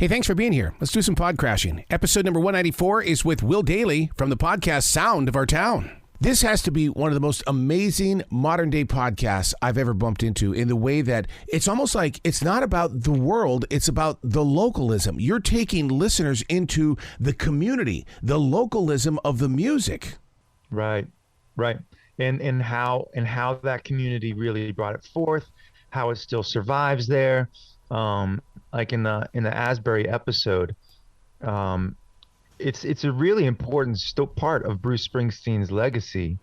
Hey, thanks for being here. Let's do some pod crashing. Episode number 194 is with Will Dailey from the podcast Sound of Our Town. This has to be one of the most amazing modern day podcasts I've ever bumped into, in the way that it's almost like it's not about the world, it's about the localism. You're taking listeners into the community, the localism of the music. Right. And how that community really brought it forth, how it still survives there. Like in the Asbury episode, it's a really important part of Bruce Springsteen's legacy,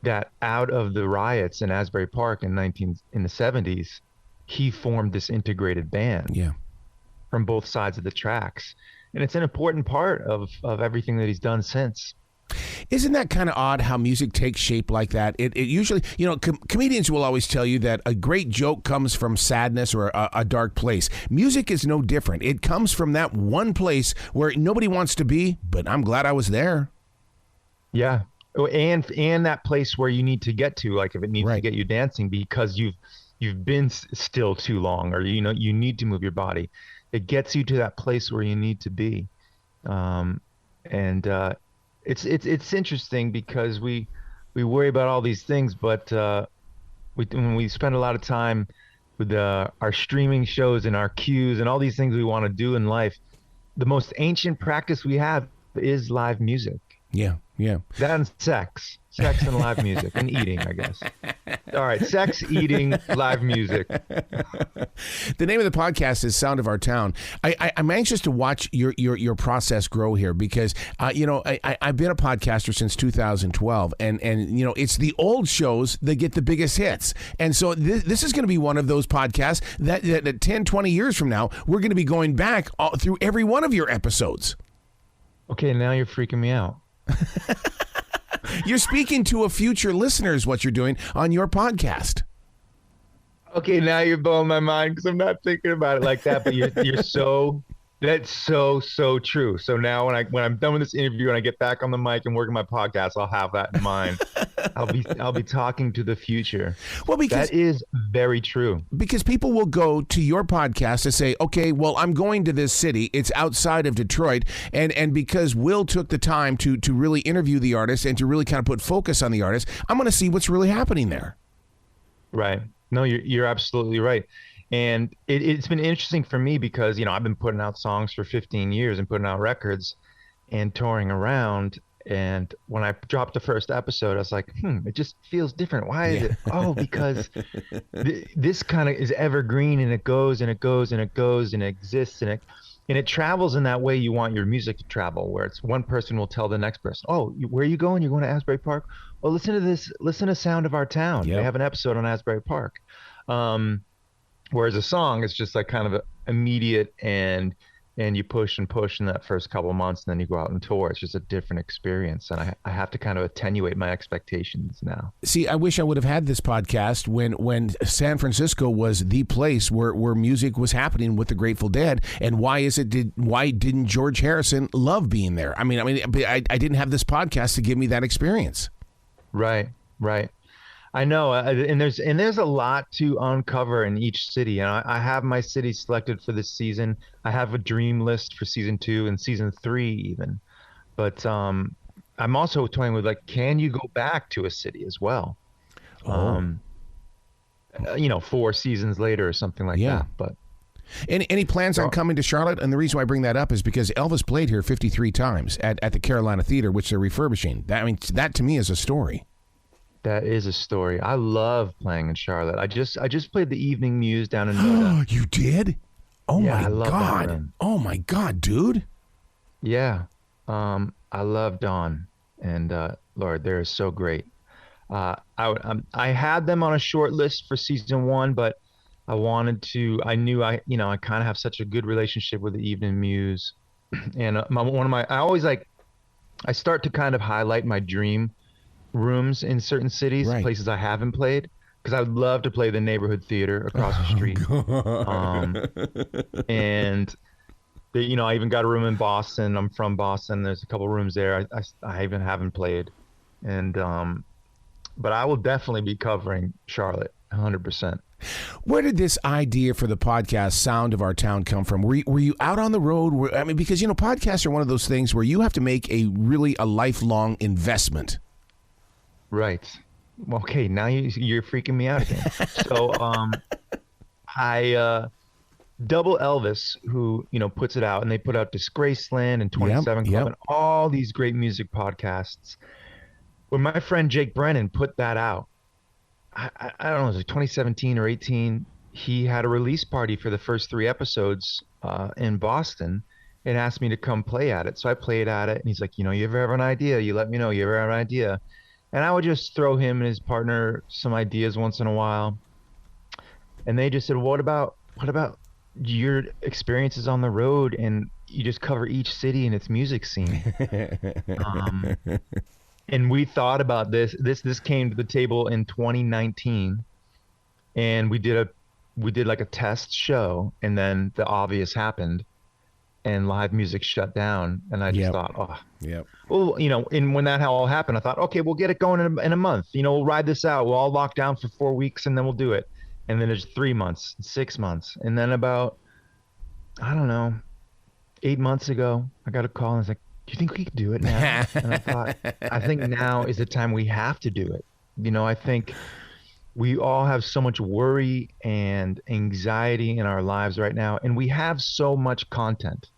that out of the riots in Asbury Park in the 70s, he formed this integrated band. Yeah. From both sides of the tracks, and it's an important part of everything that he's done since. Isn't that kind of odd how music takes shape like that? It usually, comedians will always tell you that a great joke comes from sadness or a dark place. Music is no different. It comes from that one place where nobody wants to be, but I'm glad I was there. Yeah. And that place where you need to get to, like if it needs to get you dancing because you've been still too long, or you need to move your body. It gets you to that place where you need to be. It's interesting because we worry about all these things, but when we spend a lot of time with our streaming shows and our cues and all these things we want to do in life, the most ancient practice we have is live music. Yeah. That and sex and live music and eating, I guess. All right, sex, eating, live music. The name of the podcast is Sound of Our Town. I'm anxious to watch your process grow here because, I've been a podcaster since 2012, and it's the old shows that get the biggest hits. And so this is going to be one of those podcasts that 10, 20 years from now, we're going to be going back through every one of your episodes. Okay, now you're freaking me out. You're speaking to a future listener is what you're doing on your podcast. Okay, now you're blowing my mind because I'm not thinking about it like that, but you're that's so true. So now when I'm done with this interview and I get back on the mic and work on my podcast, I'll have that in mind. I'll be talking to the future. Well, because that is very true. Because people will go to your podcast to say, okay, well, I'm going to this city. It's outside of Detroit. And because Will took the time to really interview the artist and to really kind of put focus on the artist, I'm going to see what's really happening there. Right. No, you're absolutely right. And it's been interesting for me because, I've been putting out songs for 15 years and putting out records and touring around. And when I dropped the first episode, I was like, it just feels different. Why is it? Oh, because this kind of is evergreen, and it goes and it goes and it goes and it exists, and it travels in that way you want your music to travel, where it's one person will tell the next person, oh, where are you going? You're going to Asbury Park? Well, listen to this. Listen to Sound of Our Town. Yep. They have an episode on Asbury Park. Whereas a song is just like kind of immediate, and you push and push in that first couple of months, and then you go out and tour. It's just a different experience, and I have to kind of attenuate my expectations now. See, I wish I would have had this podcast when San Francisco was the place where music was happening with the Grateful Dead. And why didn't George Harrison love being there? I didn't have this podcast to give me that experience. Right. I know, and there's a lot to uncover in each city, and I have my city selected for this season. I have a dream list for season 2 and season 3 even, but I'm also toying with, like, can you go back to a city as well? 4 seasons later or something like that. But any plans on coming to Charlotte? And the reason why I bring that up is because Elvis played here 53 times at the Carolina Theater, which they're refurbishing. That to me is a story. That is a story. I love playing in Charlotte. I just played the Evening Muse down in Noda. You did? Oh yeah, my God. Oh my God, dude. Yeah. I love Dawn and Lord, they're so great. I had them on a short list for season 1, but I knew I kind of have such a good relationship with the Evening Muse. And I start to kind of highlight my dream rooms in certain cities, places I haven't played, because I would love to play the neighborhood theater across the street. And I even got a room in Boston. I'm from Boston. There's a couple rooms there I even haven't played, and but I will definitely be covering Charlotte. 100%. Where did this idea for the podcast Sound of Our Town come from? Were you out on the road? I mean, because, podcasts are one of those things where you have to make a lifelong investment. Right. Okay, now you're freaking me out again. So I Double Elvis, who, puts it out, and they put out Disgraceland and 27 Club and all these great music podcasts. When my friend Jake Brennan put that out, I don't know, it was like 2017 or 18, he had a release party for the first 3 episodes in Boston and asked me to come play at it. So I played at it, and he's like, you ever have an idea, you let me know, you ever have an idea. And I would just throw him and his partner some ideas once in a while. And they just said, what about your experiences on the road, and you just cover each city and its music scene? And we thought about this came to the table in 2019, and we did like a test show, and then the obvious happened and live music shut down. And I just thought, well, and when that all happened, I thought, okay, we'll get it going in a month, we'll ride this out. We'll all lock down for 4 weeks and then we'll do it. And then it's 3 months, 6 months. And then about, I don't know, 8 months ago, I got a call and I was like, do you think we could do it now? And I thought, I think now is the time we have to do it. I think we all have so much worry and anxiety in our lives right now, and we have so much content.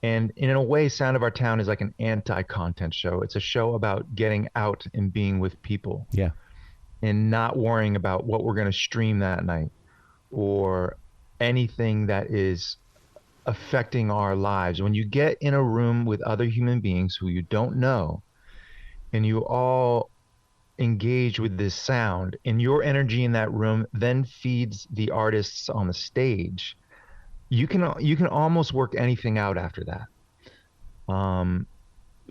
And in a way, Sound of Our Town is like an anti-content show. It's a show about getting out and being with people. Yeah. And not worrying about what we're going to stream that night or anything that is affecting our lives. When you get in a room with other human beings who you don't know, and you all engage with this sound, and your energy in that room then feeds the artists on the stage, you can almost work anything out after that.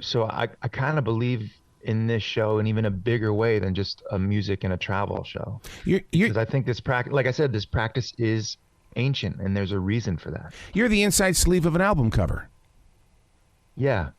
So I kind of believe in this show in even a bigger way than just a music and a travel show. Because I think this practice, like I said, this practice is ancient, and there's a reason for that. You're the inside sleeve of an album cover. Yeah.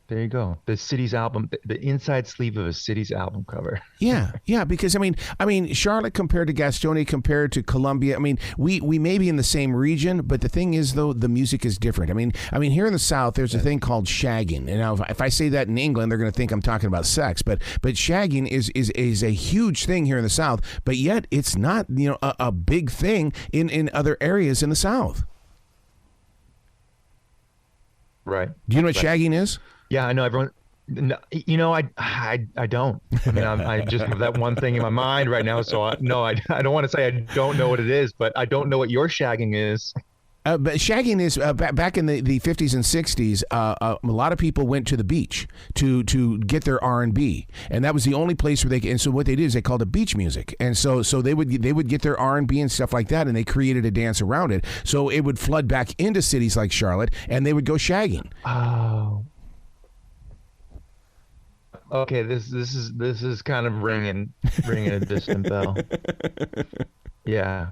There you go. The city's album, the inside sleeve of a city's album cover. Yeah, because I mean, Charlotte compared to Gastonia, compared to Columbia. I mean, we may be in the same region, but the thing is, though, the music is different. I mean, here in the South, there's a thing called shagging, and now if I say that in England, they're going to think I'm talking about sex. But shagging is a huge thing here in the South, but yet it's not a big thing in other areas in the South. Right. Do you know what shagging is? Yeah, I know everyone. No, I don't. I mean, I just have that one thing in my mind right now. So I don't want to say I don't know what it is, but I don't know what your shagging is. But shagging is back in the 50s and 60s. A lot of people went to the beach to get their R&B, and that was the only place where they could. And so what they did is they called it beach music, and so they would get their R&B and stuff like that, and they created a dance around it. So it would flood back into cities like Charlotte, and they would go shagging. Oh. Okay, this is kind of ringing a distant bell. Yeah.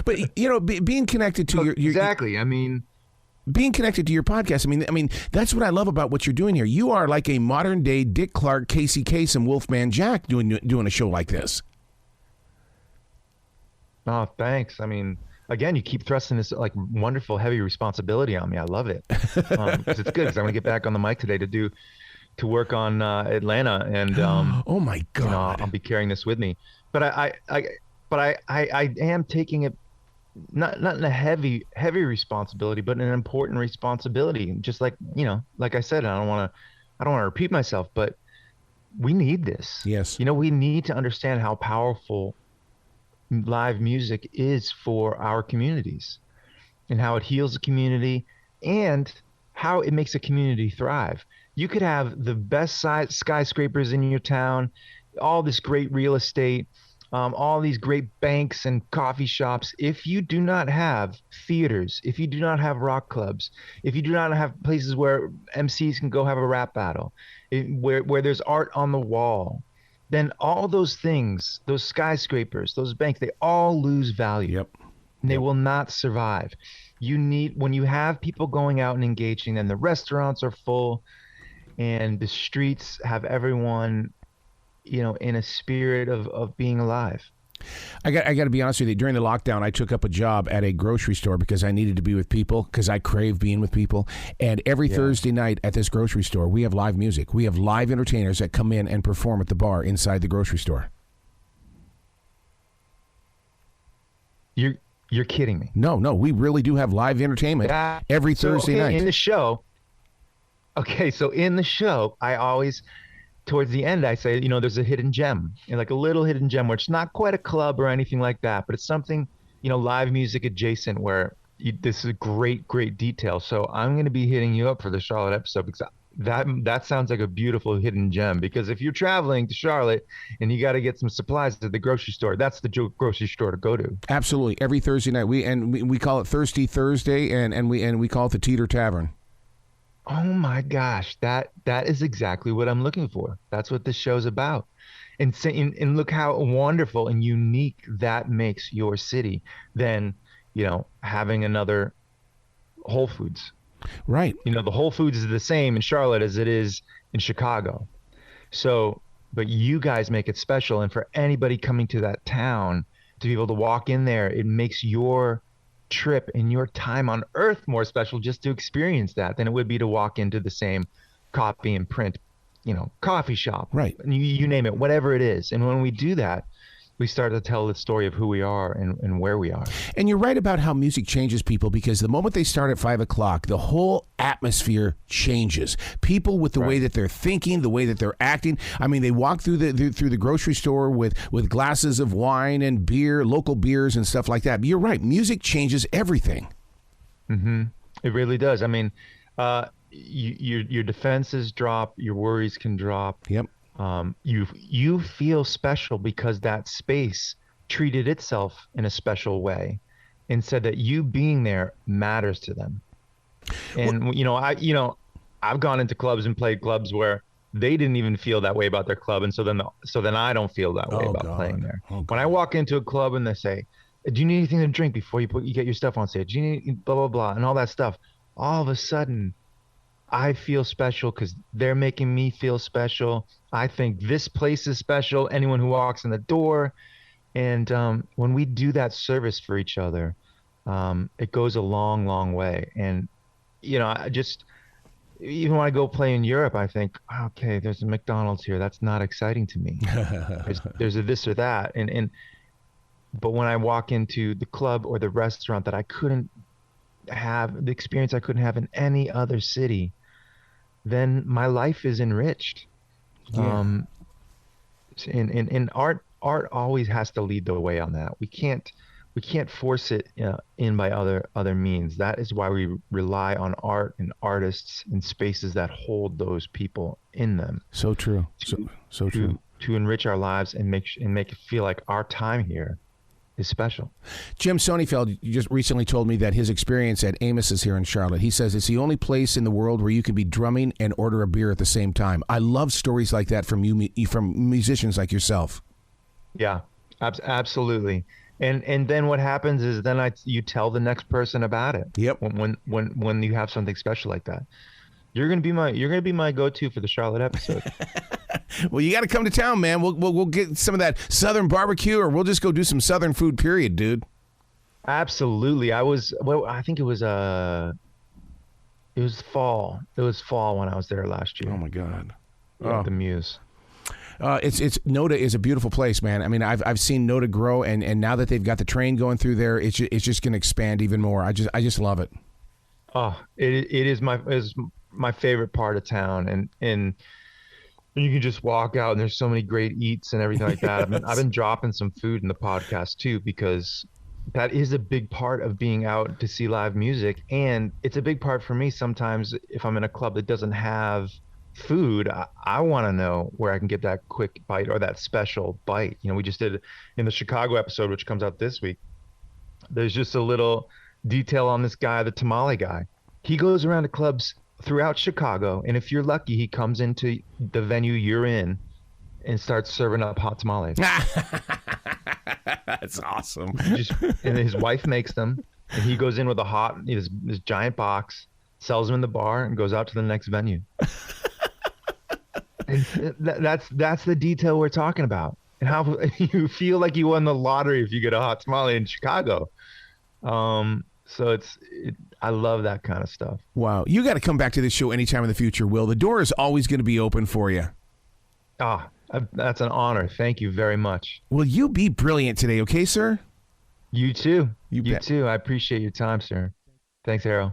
But being connected to your exactly. I mean, being connected to your podcast. I mean that's what I love about what you're doing here. You are like a modern day Dick Clark, Casey Kasem, Wolfman Jack doing a show like this. Oh, thanks. I mean, again, you keep thrusting this like wonderful heavy responsibility on me. I love it because it's good because I'm gonna get back on the mic today to work on Atlanta, and oh my God, I'll be carrying this with me. But I am taking it not in a heavy responsibility, but an important responsibility. Just like like I said, I don't want to repeat myself, but we need this. Yes, we need to understand how powerful live music is for our communities, and how it heals the community, and how it makes a community thrive. You could have the best skyscrapers in your town, all this great real estate, all these great banks and coffee shops. If you do not have theaters, if you do not have rock clubs, if you do not have places where MCs can go have a rap battle, where there's art on the wall, then all those things, those skyscrapers, those banks, they all lose value. Yep. And they will not survive. When you have people going out and engaging, then the restaurants are full, and the streets have everyone in a spirit of being alive. I got to be honest with you. During the lockdown, I took up a job at a grocery store because I needed to be with people, because I crave being with people. And every Thursday night at this grocery store, we have live music. We have live entertainers that come in and perform at the bar inside the grocery store. You're kidding me. No, we really do have live entertainment every Thursday night. In the show. Okay, so in the show, I always, towards the end, I say, there's a hidden gem, like a little hidden gem where it's not quite a club or anything like that, but it's something, live music adjacent where this is a great detail. So I'm going to be hitting you up for the Charlotte episode because that sounds like a beautiful hidden gem. Because if you're traveling to Charlotte and you got to get some supplies at the grocery store, that's the grocery store to go to. Absolutely, every Thursday night. We call it Thirsty Thursday, and we call it the Teeter Tavern. Oh my gosh, that is exactly what I'm looking for. That's what this show's about. And look how wonderful and unique that makes your city than, having another Whole Foods. Right. The Whole Foods is the same in Charlotte as it is in Chicago. So, but you guys make it special. And for anybody coming to that town to be able to walk in there, it makes your trip and your time on Earth more special just to experience that than it would be to walk into the same copy and print, coffee shop. Right. You name it, whatever it is. And when we do that, we start to tell the story of who we are and where we are. And you're right about how music changes people, because the moment they start at 5 o'clock, the whole atmosphere changes. People, with the way that they're thinking, the way that they're acting. I mean, they walk through the grocery store with glasses of wine and beer, local beers and stuff like that. But you're right. Music changes everything. Mm-hmm. It really does. I mean, your defenses drop, your worries can drop. Yep. You feel special because that space treated itself in a special way and said that you being there matters to them. And I've gone into clubs and played clubs where they didn't even feel that way about their club, and so then I don't feel that way about playing there. When I walk into a club and they say, "Do you need anything to drink before you get your stuff on stage? Do you need blah blah blah," and all that stuff, all of a sudden I feel special because they're making me feel special. I think this place is special. Anyone who walks in the door. And when we do that service for each other, it goes a long, long way. And, I just, even when I go play in Europe, I think, okay, there's a McDonald's here. That's not exciting to me. There's a this or that. But when I walk into the club or the restaurant that I couldn't have, the experience I couldn't have in any other city, then my life is enriched. Yeah. And art always has to lead the way on that. We can't force it in by other means. That is why we rely on art and artists and spaces that hold those people in them. So true. So true. To enrich our lives and make it feel like our time here is special. Jim Sonnefeld just recently told me that his experience at Amos's here in Charlotte, he says it's the only place in the world where you can be drumming and order a beer at the same time. I love stories like that from musicians like yourself. Yeah, absolutely. And then what happens is you tell the next person about it. Yep. When you have something special like that, you're gonna be my go-to for the Charlotte episode. Well, you got to come to town, man. We'll get some of that Southern barbecue, or we'll just go do some Southern food. Period, dude. Absolutely. I think it was fall. It was fall when I was there last year. Oh my God. The Muse. It's Noda is a beautiful place, man. I mean, I've seen Noda grow, and now that they've got the train going through there, it's just going to expand even more. I just love it. Oh, it is my favorite part of town, and you can just walk out and there's so many great eats and everything like that. Yes. I've been dropping some food in the podcast too, because that is a big part of being out to see live music. And it's a big part for me. Sometimes if I'm in a club that doesn't have food, I want to know where I can get that quick bite or that special bite. We just did in the Chicago episode, which comes out this week. There's just a little detail on this guy, the tamale guy. He goes around to clubs throughout Chicago, and if you're lucky, he comes into the venue you're in and starts serving up hot tamales. That's awesome. And his wife makes them, and he goes in with this giant box, sells them in the bar, and goes out to the next venue. And that's the detail we're talking about, and how you feel like you won the lottery if you get a hot tamale in Chicago. So I love that kind of stuff. Wow. You got to come back to this show anytime in the future, Will. The door is always going to be open for you. That's an honor. Thank you very much. Will you be brilliant today, okay, sir? You too. You You bet. too. I appreciate your time, sir. Thanks, Harold.